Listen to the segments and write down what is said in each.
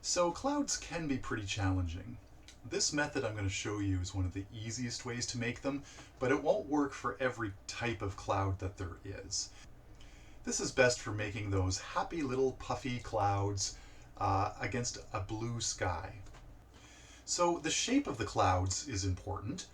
So clouds can be pretty challenging. This method I'm going to show you is one of the easiest ways to make them, but it won't work for every type of cloud that there is. This is best for making those happy little puffy clouds against a blue sky. So the shape of the clouds is important.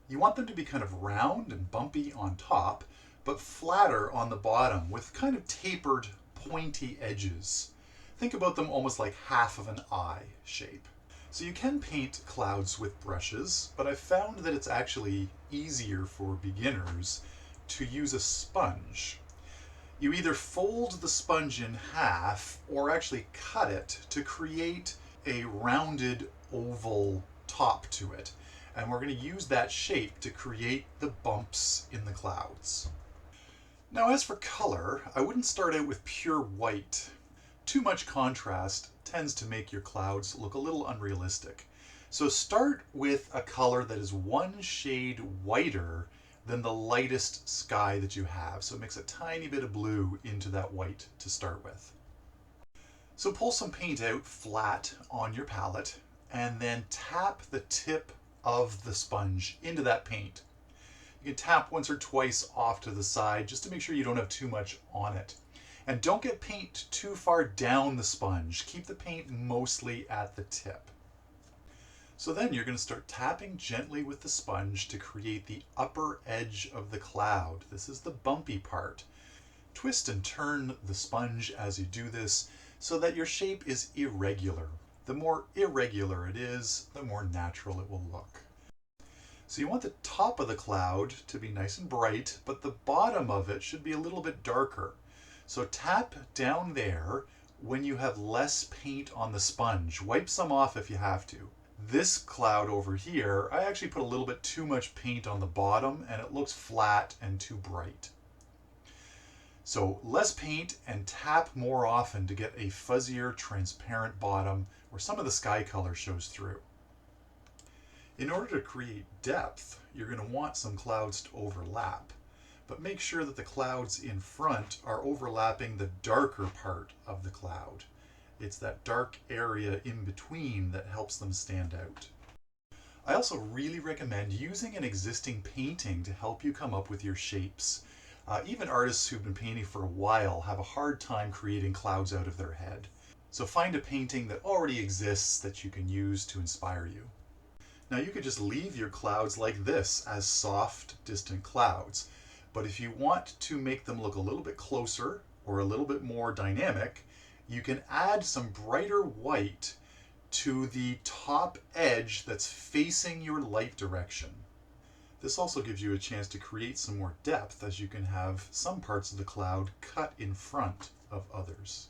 You want them to be kind of round and bumpy on top, but flatter on the bottom with kind of tapered, pointy edges. Think about them almost like half of an eye shape. So you can paint clouds with brushes, but I've found that it's actually easier for beginners to use a sponge. You either fold the sponge in half or actually cut it to create a rounded oval top to it. And we're going to use that shape to create the bumps in the clouds. Now, as for color, I wouldn't start out with pure white. Too much contrast tends to make your clouds look a little unrealistic. So start with a color that is one shade whiter than the lightest sky that you have. So mix a tiny bit of blue into that white to start with. So pull some paint out flat on your palette and then tap the tip of the sponge into that paint. You can tap once or twice off to the side just to make sure you don't have too much on it. And don't get paint too far down the sponge. Keep the paint mostly at the tip. So then you're going to start tapping gently with the sponge to create the upper edge of the cloud. This is the bumpy part. Twist and turn the sponge as you do this so that your shape is irregular. The more irregular it is, the more natural it will look. So you want the top of the cloud to be nice and bright, but the bottom of it should be a little bit darker. So tap down there when you have less paint on the sponge. Wipe some off if you have to. This cloud over here, I actually put a little bit too much paint on the bottom and it looks flat and too bright. So less paint and tap more often to get a fuzzier, transparent bottom where some of the sky color shows through. In order to create depth, you're going to want some clouds to overlap. But make sure that the clouds in front are overlapping the darker part of the cloud. It's that dark area in between that helps them stand out. I also really recommend using an existing painting to help you come up with your shapes. Even artists who've been painting for a while have a hard time creating clouds out of their head. So find a painting that already exists that you can use to inspire you. Now you could just leave your clouds like this as soft, distant clouds. But if you want to make them look a little bit closer or a little bit more dynamic, you can add some brighter white to the top edge that's facing your light direction. This also gives you a chance to create some more depth as you can have some parts of the cloud cut in front of others.